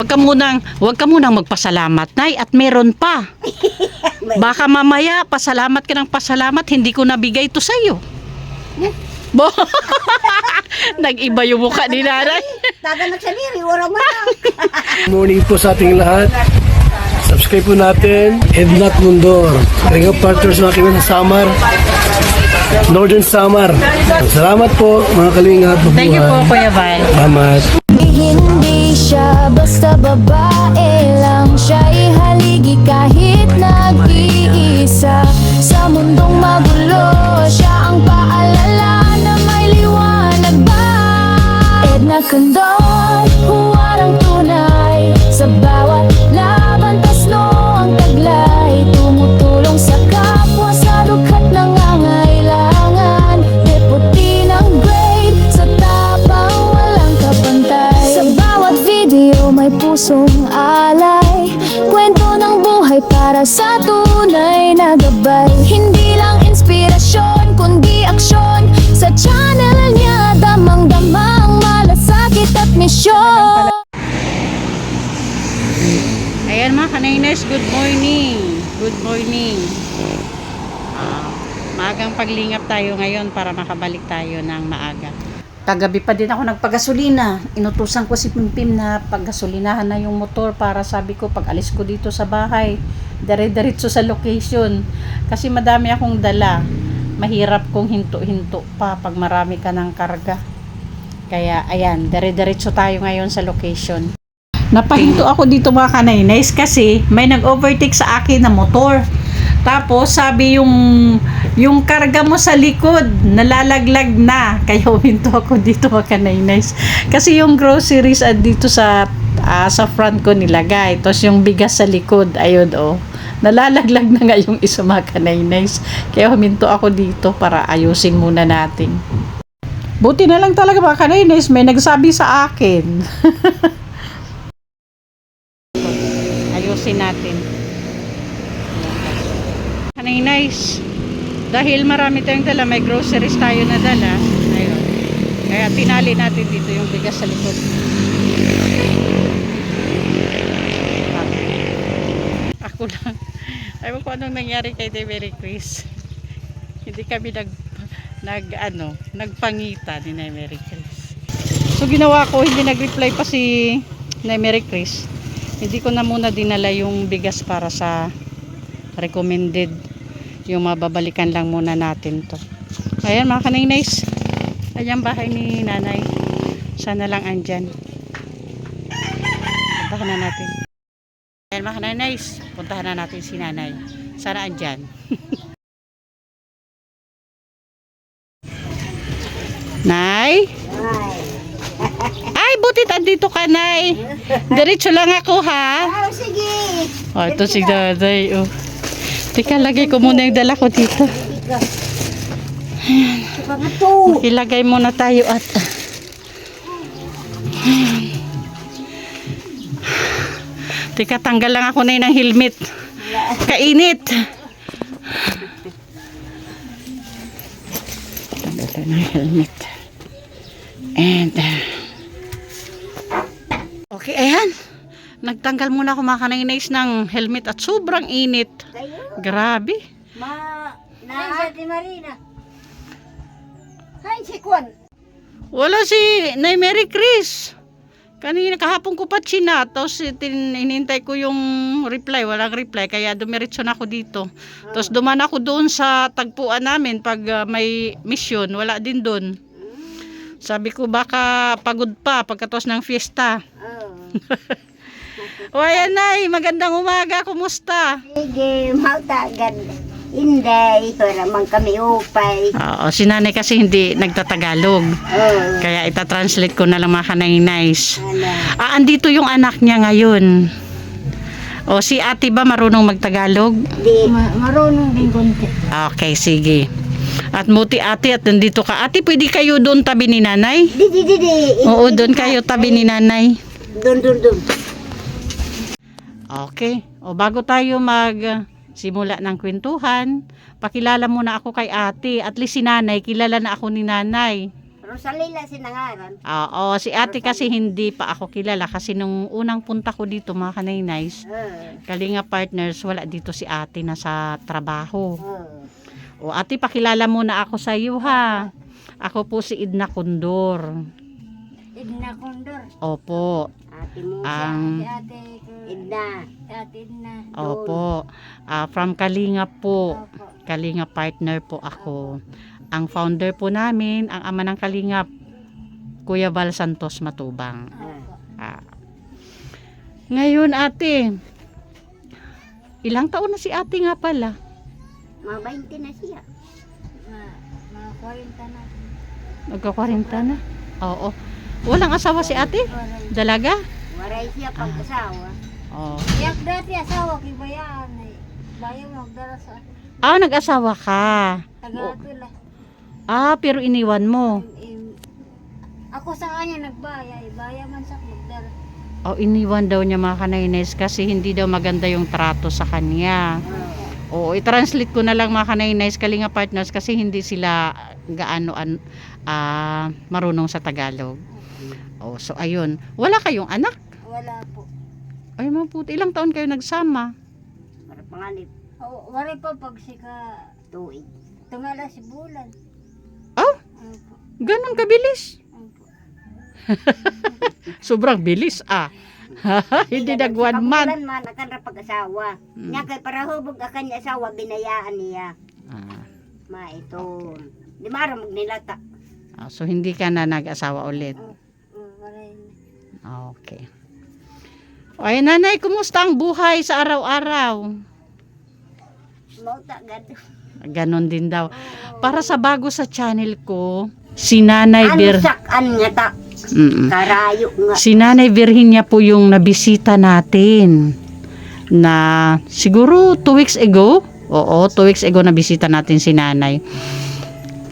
Huwag ka munang magpasalamat, Nay, at meron pa. Baka mamaya, pasalamat ka ng pasalamat, hindi ko nabigay to sa'yo. Bo, nag-iba yung mukha ni Nanay. Taga nagsaliri, wala mo lang. Morning po sa ating lahat. Subscribe po natin, Ednat Mundor. Ring of Partners mga kaibigan sa Samar, Northern Samar. Salamat po mga kalingap. Thank you po, Kuya Val. Salamat. Hindi siya basta babae lang, siya'y haligi kahit nag-iisa. Sa mundong magulo, siya ang paalala na may liwanag ba. Edna Condon, huwarang tunay, sa bawat laban tasno ang taglay. Tumutulong sa kapwa sa lughat nangangailangan. Deputy ng grade, sa tapang walang kapantay. Sa bawat video may pusong alay, kwento ng buhay para sa tunay na gabay. Hindi lang inspirasyon, kundi aksyon. Sa channel niya, damang-damang malasakit at misyon. Ayan mga kanainas, good morning. Good morning. Maagang paglingap tayo ngayon para makabalik tayo ng maaga. Kagabi pa din ako nagpagasolina. Inutusan ko si Pimpim na paggasolinahan na yung motor para sabi ko pag alis ko dito sa bahay, dire-diretso sa location. Kasi madami akong dala. Mahirap kong hinto-hinto pa pag marami ka ng karga. Kaya ayan, dire-diretso tayo ngayon sa location. Napahinto ako dito mga kanainis kasi may nag-overtake sa akin na motor. Tapos sabi yung karga mo sa likod nalalaglag na. Kaya huminto ako dito mga kanainis. Kasi yung groceries dito sa front ko nilagay. Tapos yung bigas sa likod, ayun nalalaglag na nga yung isa mga kanainis. Kaya huminto ako dito para ayusin muna natin. Buti na lang talaga mga kanainis, may nagsabi sa akin. Ayusin natin. Kanainis, dahil marami tayong dala, may groceries tayo na dala. Ayun. Kaya tinali natin dito yung bigas sa likod. Ako lang. Ayaw ko anong nangyari kay Mary Chris. Hindi kami nagpangita ni Mary Chris. So ginawa ko, hindi nag-reply pa si Mary Chris. Hindi ko na muna dinala yung bigas para sa recommended. Yung mababalikan lang muna natin to. Ayan mga kaninays. Ayan bahay ni Nanay. Sana lang andyan. Puntahan na natin. Ayan mga kaninays. Puntahan na natin si Nanay. Sana andyan. Nay? Ay, butit andito ka, Nay. Diretso lang ako, ha? Oh, sige. Oh, ito si Daday, Teka, lagay ko muna yung dala ko dito. Ayan. Ilagay muna tayo at... Ayan. Teka, tanggal lang ako na yun ng helmet. Kainit. Tanggal lang ng helmet. And... okay, ayan. Nagtanggal muna ako mga kaninays ng helmet at sobrang init. Grabe. Ay, si Marina. Ay, si Kwan. Wala si Nay Mary Chris. Kanina kahapon ko pa chinat. Tapos hinintay ko yung reply. Walang reply. Kaya dumiretso na ako dito. Tapos duman ako doon sa tagpuan namin pag may mission. Wala din doon. Sabi ko baka pagod pa pagkatapos ng fiesta. O ayan, Nay, magandang umaga, kumusta? Sige, mautagan. Hindi, wala man kami upay. Oo, si Nanay kasi hindi nagtatagalog. Kaya itatranslate ko na lang mga kaninays. Andito yung anak niya ngayon. O si ate ba marunong magtagalog? Di, marunong din konti. Okay, sige. At muti ate at nandito ka. Ate, pwede kayo doon tabi ni Nanay? Di. Oo, doon kayo tabi ni Nanay. Doon. Okay. O bago tayo simula ng kwentuhan, pakilala muna ako kay ate. At least si Nanay, kilala na ako ni Nanay. Rosalila sinangaran. Oo, si ate kasi hindi pa ako kilala kasi nung unang punta ko dito mga kanaynays, Kalinga Partners, wala dito si ate na sa trabaho. O ate, pakilala muna ako sa iyo ha. Ako po si Idna Condor. Idna Condor. Opo. Ate mo Ang Ate Idna. Ate Idna. Opo. From Kalinga po. Opo. Kalinga Partner po ako. Ang founder po namin, ang ama ng Kalingap, Kuya Val Santos Matubang. Ngayon ate, ilang taon na si ate nga pala? Mga 20 na siya. Mga 40 na. Magka-40 na? Oo. Walang asawa si ate? Dalaga? Waray siya pag-asawa. Oo. Yak dati asawa kay bayan. Bayan magdala sa Nag-asawa ka. taga-atula. Pero iniwan mo. Ako sa kanya nagbaya. Baya man sa magdala. Iniwan daw niya mga kanaynes kasi hindi daw maganda yung trato sa kanya. Oo, i-translate ko na lang mga kanaynes, Kalinga Partners kasi hindi sila gaano marunong sa Tagalog. So ayun, wala kayong anak? Wala po. Ay mabuti, ilang taon kayo nagsama? Para panganib. Wala pa pag sika tuig. Tungala si Bulan. Opo. Ganon kabilis? Opo. Sobrang bilis Hindi nag 1 month. Bulan man akan ra pag-asawa. Nya kay para hubog akan niya asawa binayaan niya. Ma ito. Di mara magnilata. So hindi ka na nag-asawa ulit? Okay. Ay nanay, kumusta ang buhay sa araw-araw? Mauta gad. Ganon din daw. Para sa bago sa channel ko, si Nanay Ansakan nga ta. Karayo nga. Si Nanay Virginia po yung nabisita natin na siguro 2 weeks ago. Oo, 2 weeks ago nabisita natin si Nanay.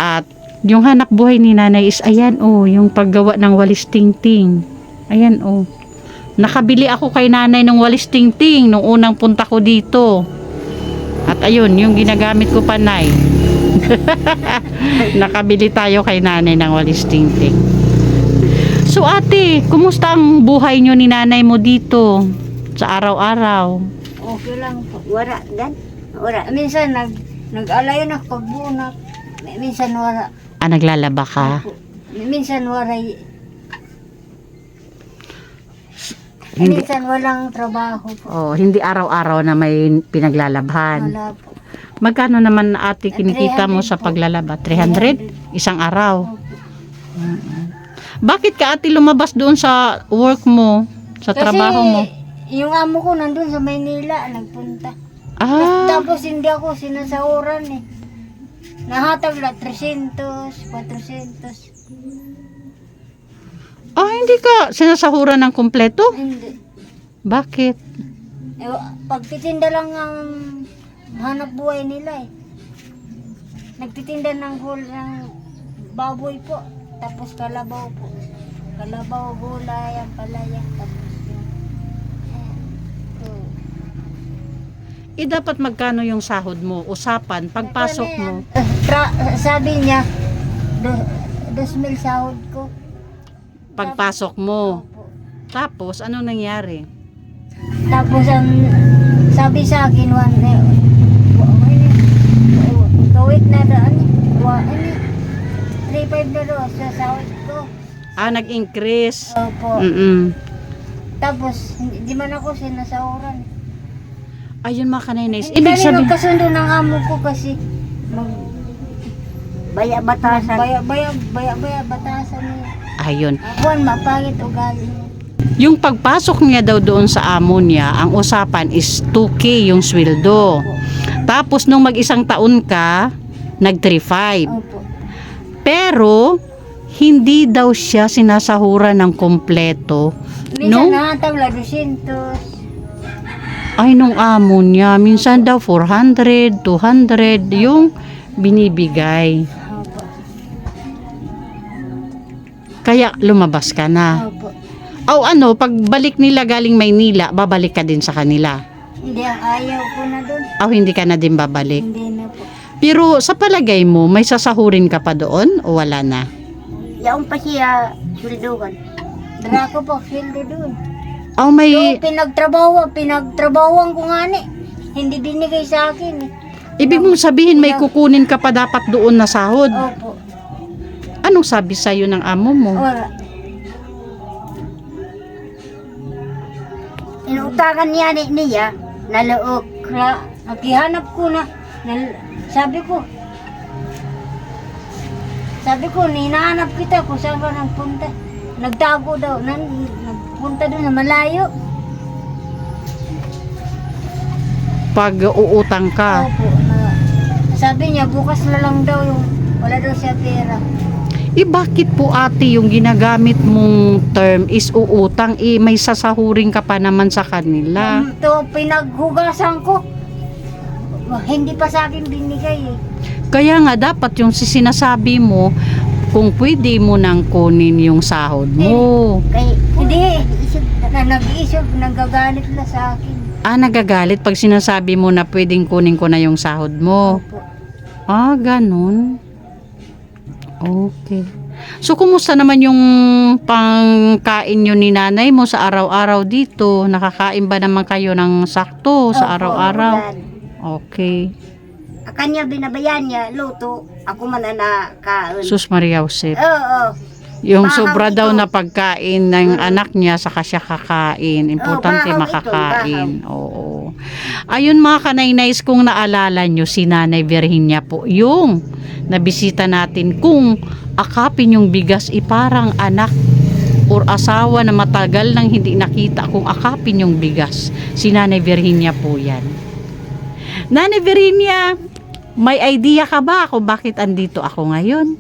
At yung hanap buhay ni Nanay is ayan yung paggawa ng walis tingting. Ayan Nakabili ako kay Nanay ng walis tingting nung unang punta ko dito. At ayun, yung ginagamit ko pa, Nay. Nakabili tayo kay Nanay ng walis tingting. So ate, kumusta ang buhay nyo ni Nanay mo dito sa araw-araw? Okay lang po. Wala gan. Wala. Minsan nag-alayo na pagbunak. Minsan wala. Naglalaba ka? Minsan wala. Hindi. Minsan walang trabaho po. Hindi araw-araw na may pinaglalabhan. Wala po. Magkano naman ate kinikita mo 300 sa po. paglalaba? 300? Isang araw? Bakit ka ate lumabas doon sa work mo? Sa trabaho mo? Yung amo ko nandun sa Maynila, nagpunta. Tapos hindi ako sinasahuran Nahatag na 300, 400. Hindi ka sinasahuran ng kumpleto? Hindi. Bakit? Pagtitinda lang ang hanap buhay nila Nagtitinda ng ng baboy po. Tapos kalabaw po. Kalabaw, gulay, ang palaya. Tapos Dapat magkano yung sahod mo? Usapan, pagpasok mo. Sabi niya, 2,000 sahod ko. Pagpasok mo. Opo. Tapos, anong nangyari? Tapos sabi sa akin, tuwit na daan. 3,500 na doon sa sahod ko. Nag-increase. Opo. Tapos, hindi man ako sinasahuran. Ayun mga kanaynays. Hindi Ibig kami sabihin, magkasundo ng amo ko kasi baya batasan. Baya batasan niya. ayun. Akuan mapangit ugali niya. Yung pagpasok niya daw doon sa amo niya, ang usapan is 2K yung sweldo. Tapos nung mag-isang taon ka, nag 3,500. Opo. Pero, hindi daw siya sinasahuran ng kompleto. Minsan nahatag la 200. Nung amo niya, minsan daw 400, 200 yung binibigay. Opo. Kaya lumabas ka na. Opo. Pagbalik nila galing Maynila, babalik ka din sa kanila. Hindi, ayaw ko na doon. Hindi ka na din babalik. Hindi na po. Pero sa palagay mo, may sasahurin ka pa doon o wala na? Yaong pa siya sulduhan. Dara ko po, sildo doon. Oh, may... Pinagtrabahoan ko nga ni. Hindi binigay sa akin eh. Ibig mong sabihin may kukunin ka pa dapat doon na sahod. Opo. Anong sabi sa'yo ng amo mo? Wala. Inuutakan niya na look. Nakihanap ko na sabi ko, hinahanap kita kung saan ka nagpunta. Nagtago daw, nagpunta doon na malayo. Pag uutang ka. Opo, sabi niya, bukas na lang daw yung, wala daw siya pera. Bakit po ate yung ginagamit mong term is uutang? May sasahuring ka pa naman sa kanila. Ito, pinaghugasan ko. Hindi pa sa akin binigay eh. Kaya nga dapat yung sinasabi mo, kung pwede mo nang kunin yung sahod mo. Hindi, nag-iisip, nagagalit na sa akin. Nagagalit pag sinasabi mo na pwedeng kunin ko na yung sahod mo. Opo. Ganun. Okay. So, kumusta naman yung pangkain nyo ni nanay mo sa araw-araw dito? Nakakain ba naman kayo ng sakto sa Opo, araw-araw? ulan. Okay. Kanya binabayan niya, luto. Ako man na kaon. Sus Maria Josep. Oo. Yung Bahang sobra ito. daw na pagkain ng anak niya, saka siya kakain. Importante bahang ito, makakain. Oo. Ayun mga kanay-nays, kung naalala nyo, si Nanay Virginia po, yung nabisita natin, kung akapin yung bigas, parang anak or asawa na matagal nang hindi nakita, kung akapin yung bigas. Si Nanay Virginia po yan. Nanay Virginia, may idea ka ba kung bakit andito ako ngayon?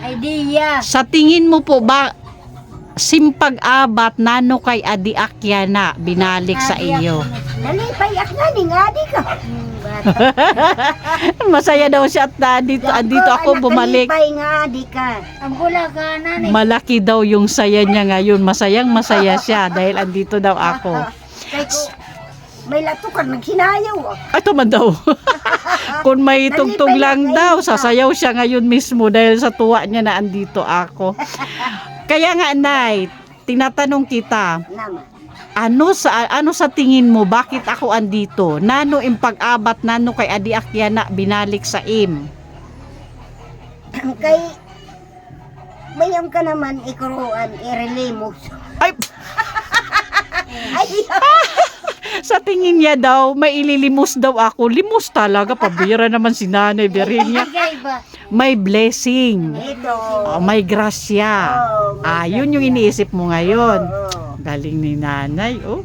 Idea. Sa tingin mo po ba, simpag-abat nano kay Adi Akyana binalik sa iyo? Nalipay nga ni nga di ka. Masaya daw siya at andito ako bumalik. Nalipay nga di ka. Ang gula ka nanay. Malaki daw yung saya niya ngayon. Masayang masaya siya dahil andito daw ako. Kay ko, may latukan, nagsinayaw. Ito man daw. Kung may tugtog lang daw, sasayaw siya ngayon mismo dahil sa tuwa niya na andito ako. Kaya nga, Nay, tinatanong kita, Naman. ano sa tingin mo, bakit ako andito? Nano yung pag-abat, nano kay Adi Akyana binalik sa im? Kay, mayam ka naman ikuruan, irelimos. Ay, Ay, sa tingin niya daw, may ililimos daw ako. Limos talaga, pabira naman si Nanay Virginia. bigay ba? May blessing. Ito. May grasya. Yun yung iniisip mo ngayon. Oo. Galing ni Nanay, oh.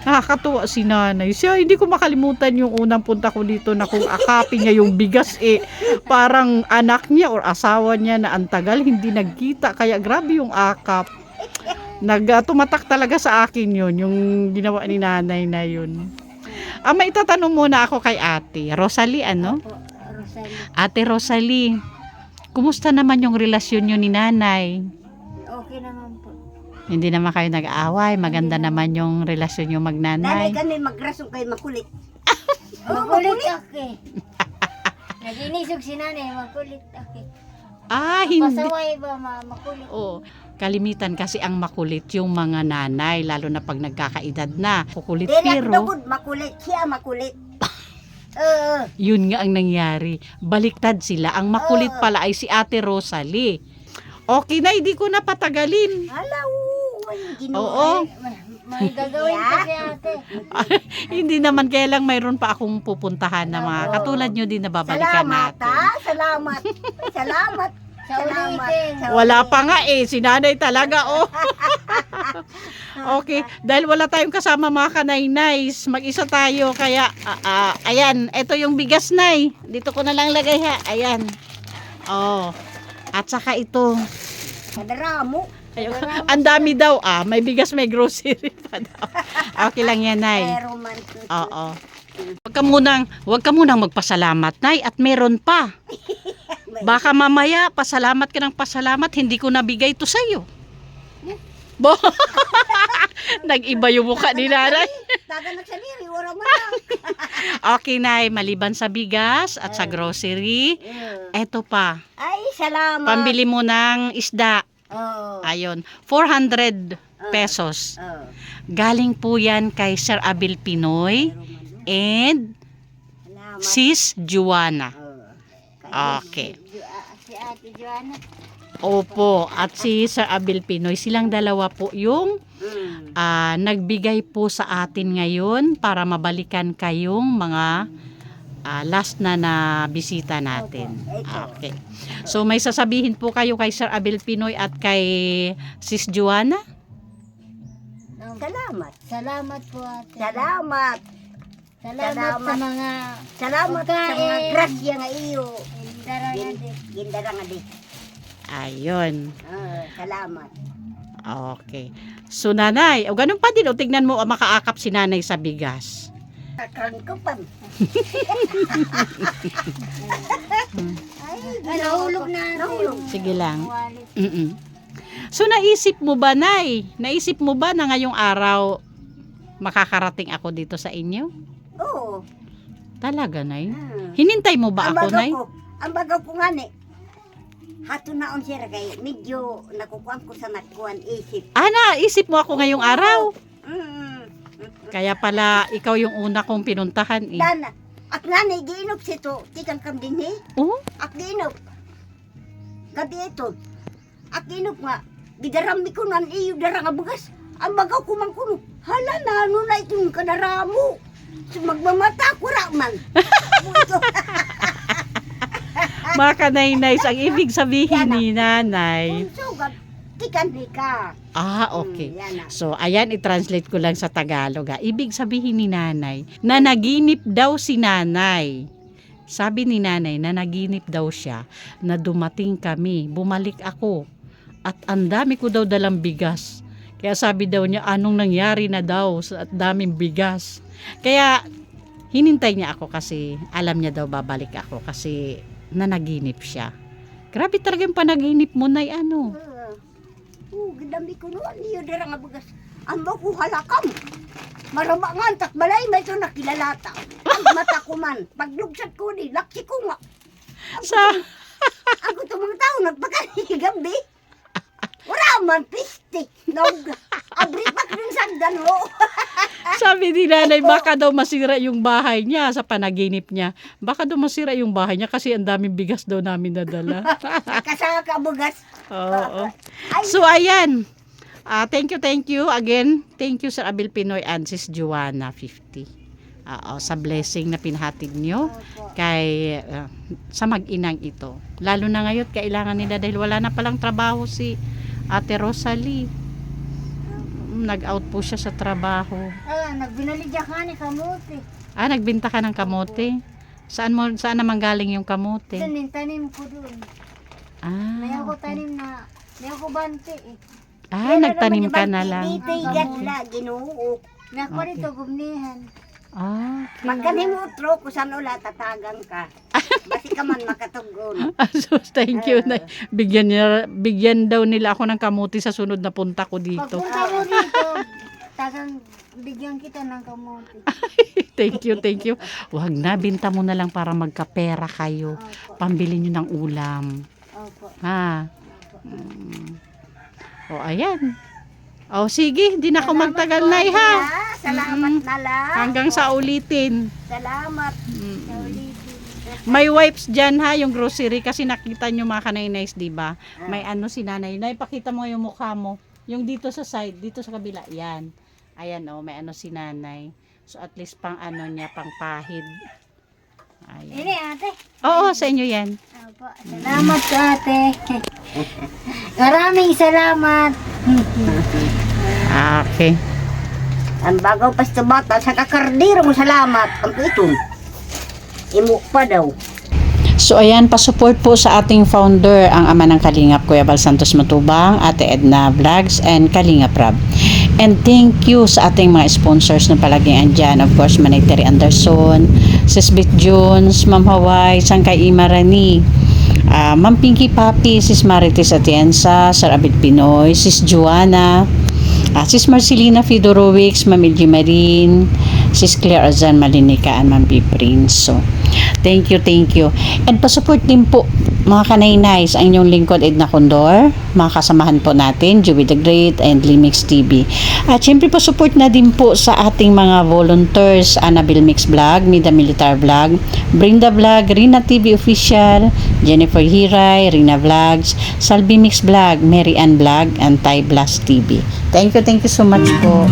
Nakakatuwa si Nanay. Siya, hindi ko makalimutan yung unang punta ko dito na kung akapin niya yung bigas, parang anak niya or asawa niya na antagal, hindi nagkita. Kaya grabe yung akap. Tumatak talaga sa akin yun, yung ginawa ni Nanay na yun. May itatanong muna ako kay Ate Rosalie, ano? Rosalie. Ate Rosalie, kumusta naman yung relasyon nyo ni Nanay? Okay naman po. Hindi naman kayo nag-aaway, maganda naman yung relasyon nyo Nanay mag-nanay. kami magrasong kay makulit. Makulit ako eh. Naginisog si nanay, makulit ako eh. Hindi. Pasaway ba makulit? Oo. Kalimitan kasi ang makulit yung mga nanay, lalo na pag nagkakaedad na. Kukulit pero, makulit. Siya makulit. yun nga ang nangyari. Baliktad sila. Ang makulit pala ay si Ate Rosalie. Okay na, hindi ko na patagalin. Alaw, Oo. May gagawin pa si ate. Hindi naman, kaya lang mayroon pa akong pupuntahan na mga katulad nyo din na babalikan natin. Salamat. Salamat. Sa ulitin. Wala pa nga si Nanay talaga, oh. Okay, dahil wala tayong kasama mga kanay-nays, mag-isa tayo, kaya, ayan, ito yung bigas, Nay. Dito ko na lang lagay, ha. Ayan. Oh. At saka ito. Madaramo. Ang dami daw, may bigas, may grocery pa daw. Okay lang yan, Nay. Pero man. Oo. Huwag ka munang magpasalamat, Nay, at meron pa. Baka mamaya, pasalamat ka ng pasalamat, hindi ko nabigay to sa'yo. Nag-iba yung mukha ni Nanay. taga na sa diri, wala man lang. Okay, Nay, maliban sa bigas at sa grocery, eto pa, Ay, salamat. pambili mo ng isda. Oo. Ayun, 400 pesos. Oo. Galing po yan kay Sir Abel Pinoy and Salamat. Sis Juana. Oo. Okay. Si Ate Joanna. Opo, at si Sir Abel Pinoy, silang dalawa po yung nagbigay po sa atin ngayon para mabalikan kayong mga last na bisita natin. Okay. So may sasabihin po kayo kay Sir Abel Pinoy at kay Sis Juana? Salamat. Salamat po, Ate. Salamat. Salamat sa mga grasya nga iyo. Gindara nga di. Ayun. Salamat. Okay. So nanay, o ganun pa din, o tignan mo, makaakap si nanay sa bigas. Krangkupan. Ay, nahulog na. Nahulog. Sige lang. So naisip mo ba, Nay? Naisip mo ba na ngayong araw makakarating ako dito sa inyo? Oo. Talaga, Nay? Hinintay mo ba ako, Nay? Ang bagaw ko nga ni. Hato naon siya kay medyo nakukuan ko sa nakuan isip. Naisip mo ako ngayong araw. Mm. Kaya pala, ikaw yung una kong pinuntahan eh. Dana. At nga ni giinop sito. Tikang kam din eh. Oh? At giinop. Gabi ito. At giinop nga. Gidarami ko nan iyo dara nga bugas. Ang bagaw ko man kuno. Hala na ano na itong kadaramo. So magmamata ko ra man. Mga kanay-nays, ang ibig sabihin ni nanay. So tikan di ka. Okay. Yan na. So, ayan, i-translate ko lang sa Tagalog. Ibig sabihin ni nanay, na naginip daw si nanay. Sabi ni nanay, na naginip daw siya, na dumating kami, bumalik ako, at ang dami ko daw dalang bigas. Kaya sabi daw niya, anong nangyari na daw at daming bigas. Kaya, hinintay niya ako kasi alam niya daw babalik ako kasi nanaginip siya. Grabe talaga yung panaginip mo, Nay, ano? Gidami ko noon niyo dara nga bugas. Ang ko halakam. Marama nga antak balay may ito nakilalata. Ang mata ko man. Paglugsat ko ni, laki ko nga. Ako itong mga tao nagpakaligabi. Wala man piste. Abri pa rin sagdan mo. Sabi ni nanay, baka daw masira yung bahay niya sa panaginip niya. Baka daw masira yung bahay niya kasi ang daming bigas daw namin nadala. Kasaka bugas. Oo. So, ayan. Thank you again. Thank you Sir Abel Pinoy and Sis Juana 50. Sa blessing na pinhatid nyo kay sa mag-inang ito. Lalo na ngayon, kailangan nila dahil wala na palang trabaho si Ate Rosalie. Nag-out po siya sa trabaho. Nagbinaligya ka ni kamote. Nagbenta ka ng kamote? Saan naman galing yung kamote? Tanim ko doon. May ako tanim na, may ako bante eh. Nagtanim ka na lang. Itigat la, ginuuk. May ako rito gumnihan. Okay. Magkani mo utro, kung saan ula tatagan ka. Basi ka man makatugon. So, thank you. Bigyan daw nila ako ng kamuti sa sunod na punta ko dito. Pagpunta mo dito, tagang bigyan kita ng kamote. Thank you. Huwag na, binta mo na lang para magkapera kayo. Pambili nyo ng ulam. Opo. Ayan. Sige, di na ako magtagal, Nay, ha? Salamat na lang. Hanggang sa ulitin. Salamat. Sa ulitin. May wipes dyan, ha, yung grocery. Kasi nakita nyo mga kanay-nays, diba? May ano si nanay. Nay, pakita mo yung mukha mo. Yung dito sa side, dito sa kabila. Yan. Ayan, may ano si nanay. So, at least pang ano niya, pang pahid. Ayan. Ini ate. Oo, sa inyo yan. Opo. Salamat sa ate. Maraming salamat. Okay. Ang bagaw pa sa bata, sa kakardiro mo salamat. Ang ito. Imo pa daw. So ayan, pa-support po sa ating founder, ang ama ng Kalingap, Kuya Val Santos Matubang, Ate Edna Vlogs, and Kalingap Rab. And thank you sa ating mga sponsors na palaging andyan. Of course, Manay Terry Anderson, Sis Bit Jones, Ma'am Hawaii, Sangkay Imarani, Ma'am Pinky Papi, Sis Marites Atienza, Sir Abel Pinoy, Sis Juana, Sis Marcelina Fedorovics, Ma'am Elgie Marin, Sis Claire Azan Malinika, and Ma'am B. Prince. So, thank you. And pasupport din po mga kanainays, ang inyong lingkod Edna Condor, mga kasamahan po natin, Joey the Great and Limix TV. At syempre po support na din po sa ating mga volunteers, Annabelle Mix Vlog, Mida Militar Vlog, Brinda Vlog, Rina TV Official, Jennifer Hiray, Rina Vlogs, Salvi Mix Vlog, Mary Ann Vlog, and Thai Blast TV. Thank you so much po.